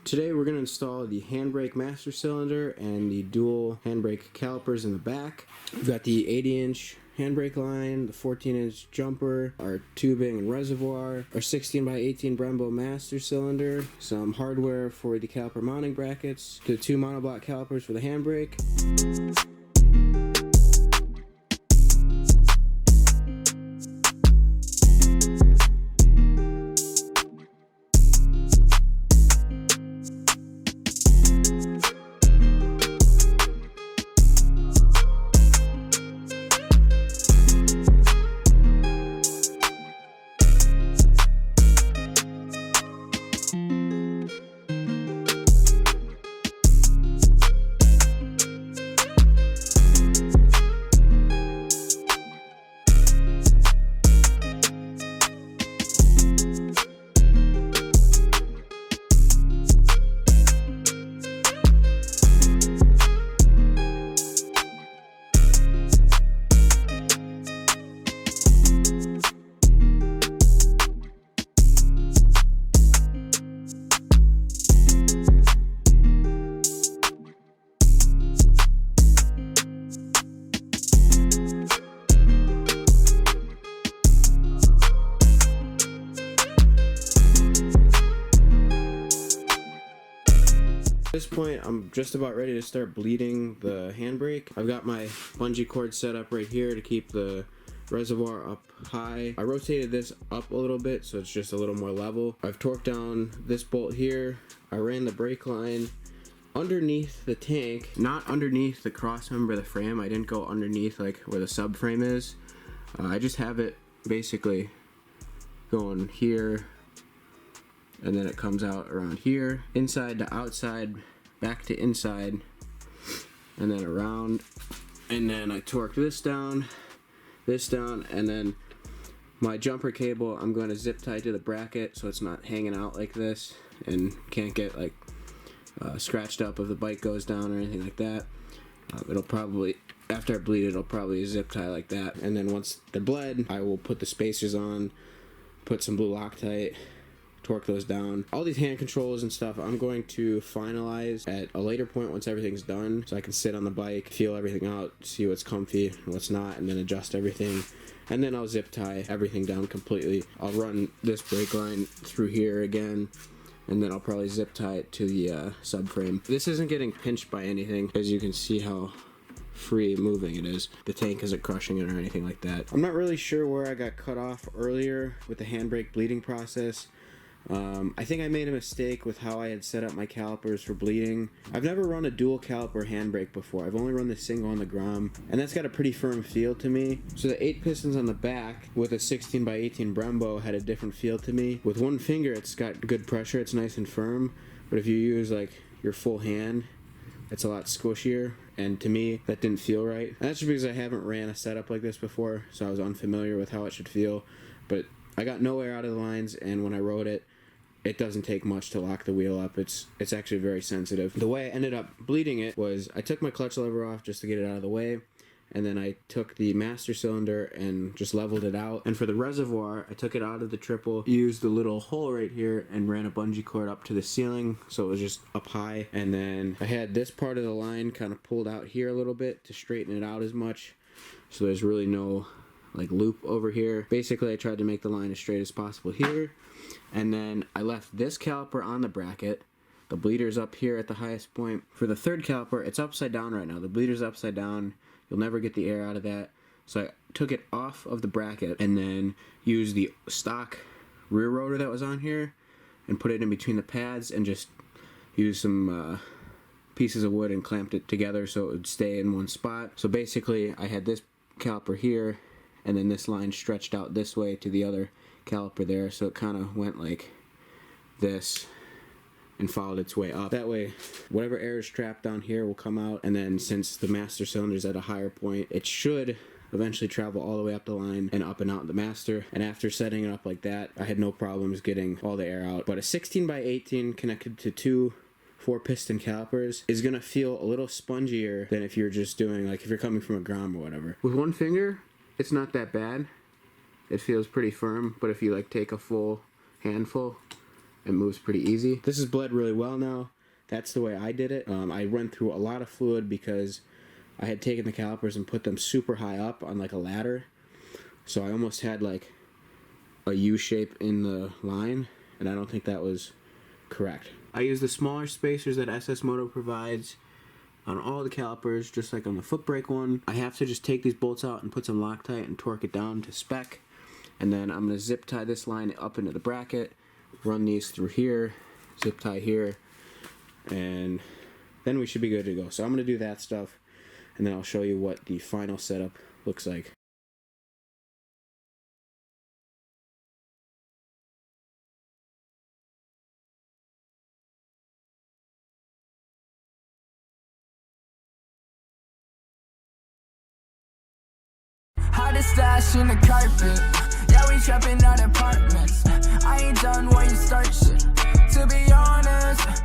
Today we're going to install the handbrake master cylinder and the dual handbrake calipers in the back. We've got the 80-inch handbrake line, the 14-inch jumper, our tubing and reservoir, our 16 by 18 Brembo master cylinder, some hardware for the caliper mounting brackets, the 2 monoblock calipers for the handbrake. At this point, I'm just about ready to start bleeding the handbrake. I've got my bungee cord set up right here to keep the reservoir up high. I rotated this up a little bit so it's just a little more level. I've torqued down this bolt here. I ran the brake line underneath the tank, not underneath the cross member of the frame. I didn't go underneath like where the subframe is. I just have it basically going here, and then it comes out around here, inside to outside, back to inside, and then around. And then I torqued this down, and then my jumper cable I'm going to zip tie to the bracket so it's not hanging out like this and can't get like scratched up if the bike goes down or anything like that. It'll probably, after I bleed it, it'll probably zip tie like that. And then once they're bled, I will put the spacers on, put some blue Loctite, torque those down. All these hand controls and stuff I'm going to finalize at a later point once everything's done, so I can sit on the bike, feel everything out, see what's comfy and what's not, and then adjust everything. And then I'll zip tie everything down completely. I'll run this brake line through here again, and then I'll probably zip tie it to the subframe. This isn't getting pinched by anything, as you can see how free moving it is. The tank isn't crushing it or anything like that. I'm not really sure where I got cut off earlier with the handbrake bleeding process. I think I made a mistake with how I had set up my calipers for bleeding. I've never run a dual caliper handbrake before. I've only run the single on the Grom, and that's got a pretty firm feel to me. So the 8 pistons on the back with a 16 by 18 Brembo had a different feel to me. With one finger it's got good pressure, it's nice and firm, but if you use like your full hand, it's a lot squishier, and to me that didn't feel right. And that's just because I haven't ran a setup like this before, so I was unfamiliar with how it should feel. But I got no air out of the lines, and when I rode it, it doesn't take much to lock the wheel up. It's actually very sensitive. The way I ended up bleeding it was I took my clutch lever off just to get it out of the way, and then I took the master cylinder and just leveled it out. And for the reservoir, I took it out of the triple, used the little hole right here, and ran a bungee cord up to the ceiling so it was just up high. And then I had this part of the line kind of pulled out here a little bit to straighten it out as much, so there's really no like loop over here. Basically I tried to make the line as straight as possible here, and then I left this caliper on the bracket. The bleeder's up here at the highest point. For the third caliper, it's upside down right now. The bleeder's upside down. You'll never get the air out of that. So I took it off of the bracket and then used the stock rear rotor that was on here and put it in between the pads and just used some pieces of wood and clamped it together so it would stay in one spot. So basically I had this caliper here, and then this line stretched out this way to the other caliper there, so it kind of went like this and followed its way up. That way, whatever air is trapped down here will come out, and then since the master cylinder is at a higher point, it should eventually travel all the way up the line and up and out the master. And after setting it up like that, I had no problems getting all the air out. But a 16 by 18 connected to 2 4-piston calipers is gonna feel a little spongier than if you're just doing, like if you're coming from a Grom or whatever. With one finger, it's not that bad. It feels pretty firm, but if you like take a full handful, it moves pretty easy. This is bled really well now. That's the way I did it. I run through a lot of fluid because I had taken the calipers and put them super high up on like a ladder. So I almost had like a U shape in the line, and I don't think that was correct. I use the smaller spacers that SS-MOTO provides on all the calipers, just like on the foot brake one. I have to just take these bolts out and put some Loctite and torque it down to spec. And then I'm going to zip tie this line up into the bracket, run these through here, zip tie here, and then we should be good to go. So I'm going to do that stuff, and then I'll show you what the final setup looks like. Hide a stash in the carpet. Yeah, we trapping out apartments. I ain't done where you start shit. To be honest,